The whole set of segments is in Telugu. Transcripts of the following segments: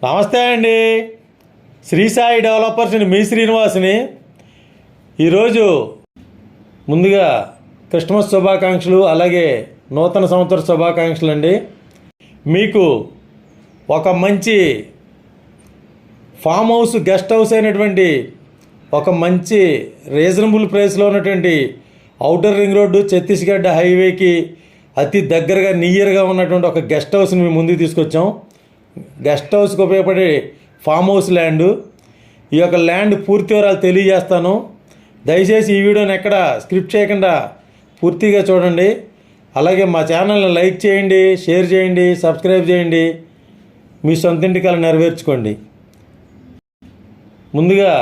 నమస్తే అండి. శ్రీ సాయి డెవలపర్స్ మీ శ్రీనివాస్ని. ఈరోజు ముందుగా క్రిస్మస్ శుభాకాంక్షలు, అలాగే నూతన సంవత్సర శుభాకాంక్షలు అండి. మీకు ఒక మంచి ఫామ్ హౌస్, గెస్ట్ హౌస్ అయినటువంటి ఒక మంచి రీజనబుల్ ప్రైస్లో ఉన్నటువంటి ఔటర్ రింగ్ రోడ్డు ఛత్తీస్గఢ్ హైవేకి అతి దగ్గరగా నియర్గా ఉన్నటువంటి ఒక గెస్ట్ హౌస్ని మేము ముందుకు తీసుకొచ్చాం. గెస్ట్ హౌస్కి ఉపయోగపడే ఫామ్ హౌస్ ల్యాండ్. ఈ యొక్క ల్యాండ్ పూర్తి వివరాలు తెలియజేస్తాను. దయచేసి ఈ వీడియోని ఎక్కడ స్క్రిప్ట్ చేయకుండా పూర్తిగా చూడండి. అలాగే మా ఛానల్ని లైక్ చేయండి, షేర్ చేయండి, సబ్స్క్రైబ్ చేయండి. మీ సొంతింటి కల నెరవేర్చుకోండి. ముందుగా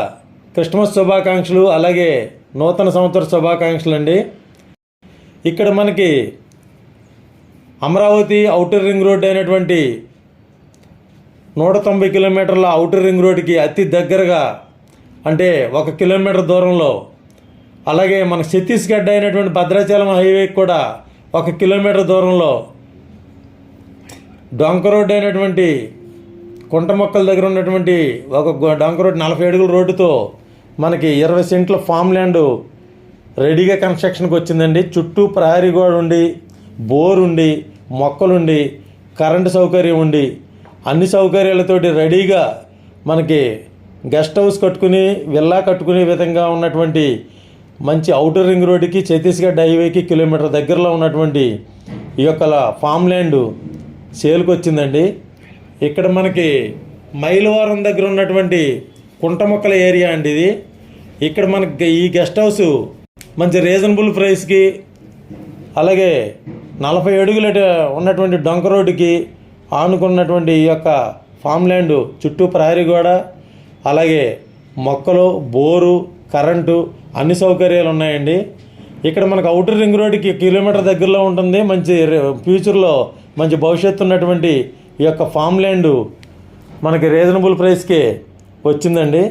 క్రిస్మస్ శుభాకాంక్షలు, అలాగే నూతన సంవత్సర శుభాకాంక్షలు అండి. ఇక్కడ మనకి అమరావతి ఔటర్ రింగ్ రోడ్ అయినటువంటి 190 కిలోమీటర్ల ఔటర్ రింగ్ రోడ్కి అతి దగ్గరగా, అంటే 1 కిలోమీటర్ దూరంలో, అలాగే మన ఛత్తీస్గఢ్ అయినటువంటి భద్రాచలం హైవేకి కూడా 1 కిలోమీటర్ దూరంలో, డొంక రోడ్ అయినటువంటి కుంట మొక్కల దగ్గర ఉన్నటువంటి ఒక డొంక రోడ్ 40 అడుగుల రోడ్డుతో మనకి 20 సెంట్ల ఫామ్ ల్యాండ్ రెడీగా కన్స్ట్రక్షన్కి వచ్చిందండి. చుట్టూ ప్రహరీ గోడ ఉండి, బోర్ ఉండి, మొక్కలుండి, కరెంటు సౌకర్యం ఉండి, అన్ని సౌకర్యాలతోటి రెడీగా మనకి గెస్ట్ హౌస్ కట్టుకుని, విల్లా కట్టుకునే విధంగా ఉన్నటువంటి మంచి ఔటర్ రింగ్ రోడ్డుకి, ఛత్తీస్గఢ్ హైవేకి కిలోమీటర్ దగ్గరలో ఉన్నటువంటి ఈ యొక్క ఫామ్ ల్యాండ్ సేల్కి వచ్చిందండి. ఇక్కడ మనకి మైలవరం దగ్గర ఉన్నటువంటి కుంట మొక్కల ఏరియా అండి ఇది. ఇక్కడ మనకి ఈ గెస్ట్ హౌస్ మంచి రీజనబుల్ ప్రైస్కి, అలాగే 40 అడుగుల ఉన్నటువంటి డొంక రోడ్డుకి ఆనుకున్నటువంటి ఈ యొక్క ఫామ్ ల్యాండ్ చుట్టూ ప్రహరీ గోడ, అలాగే మొక్కలు, బోరు, కరెంటు అన్ని సౌకర్యాలు ఉన్నాయండి. ఇక్కడ మనకు ఔటర్ రింగ్ రోడ్డుకి కిలోమీటర్ దగ్గరలో ఉంటుంది. మంచి ఫ్యూచర్లో మంచి భవిష్యత్తు ఉన్నటువంటి ఈ యొక్క ఫామ్ ల్యాండ్ మనకి రీజనబుల్ ప్రైస్కి వచ్చిందండి.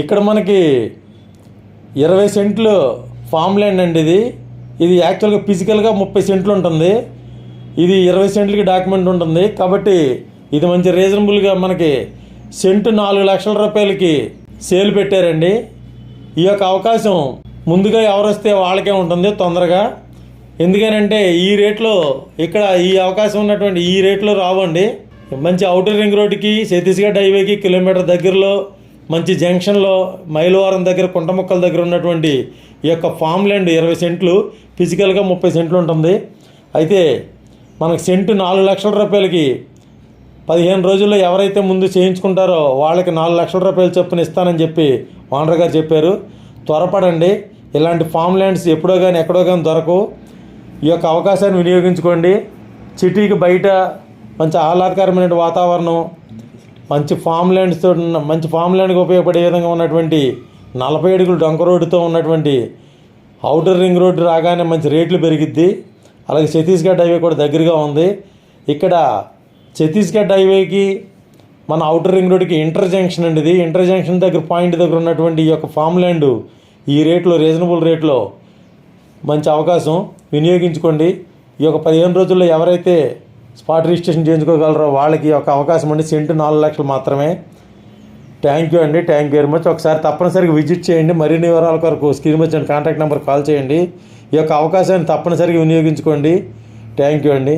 ఇక్కడ మనకి 20 సెంట్లు ఫామ్ ల్యాండ్ అండి ఇది. ఇది యాక్చువల్గా ఫిజికల్గా 30 సెంట్లు ఉంటుంది. ఇది 20 సెంట్లకి డాక్యుమెంట్ ఉంటుంది. కాబట్టి ఇది మంచి రీజనబుల్గా మనకి సెంటు 4 లక్షల రూపాయలకి సేల్ పెట్టారండి. ఈ యొక్క అవకాశం ముందుగా ఎవరు వస్తే వాళ్ళకే ఉంటుంది తొందరగా. ఎందుకనంటే ఈ రేట్లో ఇక్కడ ఈ అవకాశం ఉన్నటువంటి ఈ రేట్లో రావండి. మంచి ఔటర్ రింగ్ రోడ్డుకి, ఛత్తీస్గఢ్ హైవేకి కిలోమీటర్ దగ్గరలో, మంచి జంక్షన్లో, మైలవరం దగ్గర కుంట మొక్కల దగ్గర ఉన్నటువంటి ఈ యొక్క ఫామ్ ల్యాండ్ 20 సెంట్లు, ఫిజికల్గా 30 సెంట్లు ఉంటుంది. అయితే మనకు సెంటు 4 లక్షల రూపాయలకి 15 రోజుల్లో ఎవరైతే ముందు చేయించుకుంటారో వాళ్ళకి 4 లక్షల రూపాయలు చొప్పున ఇస్తానని చెప్పి ఓనర్ గారు చెప్పారు. త్వరపడండి. ఇలాంటి ఫామ్ ల్యాండ్స్ ఎప్పుడో కానీ ఎక్కడో కానీ దొరకవు. ఈ యొక్క అవకాశాన్ని వినియోగించుకోండి. సిటీకి బయట మంచి ఆహ్లాదకరమైన వాతావరణం, మంచి ఫామ్ ల్యాండ్స్తో, మంచి ఫామ్ ల్యాండ్కి ఉపయోగపడే విధంగా ఉన్నటువంటి 40 అడుగులు డొంక రోడ్డుతో ఉన్నటువంటి ఔటర్ రింగ్ రోడ్డు రాగానే మంచి రేట్లు పెరిగిద్ది. అలాగే ఛత్తీస్గఢ్ హైవే కూడా దగ్గరగా ఉంది. ఇక్కడ ఛత్తీస్గఢ్ హైవేకి మన ఔటర్ రింగ్ రోడ్డుకి ఇంటర్ జంక్షన్ అండి ఇది. ఇంటర్ జంక్షన్ దగ్గర పాయింట్ దగ్గర ఉన్నటువంటి ఈ యొక్క ఫామ్ ల్యాండ్ ఈ రేట్లో, రీజనబుల్ రేట్లో మంచి అవకాశం వినియోగించుకోండి. ఈ యొక్క 15 రోజుల్లో ఎవరైతే స్పాట్ రిజిస్ట్రేషన్ చేయించుకోగలరో వాళ్ళకి ఒక అవకాశం అండి. సెంటు 4 లక్షలు మాత్రమే. థ్యాంక్ యూ అండి. Thank you very much. ఒకసారి తప్పనిసరిగా విజిట్ చేయండి. మరిన్ని వివరాల కొరకు స్క్రీన్ వచ్చిన కాంటాక్ట్ నెంబర్ కాల్ చేయండి. ఈ యొక్క అవకాశాన్ని తప్పనిసరిగా వినియోగించుకోండి. థ్యాంక్ యూ అండి.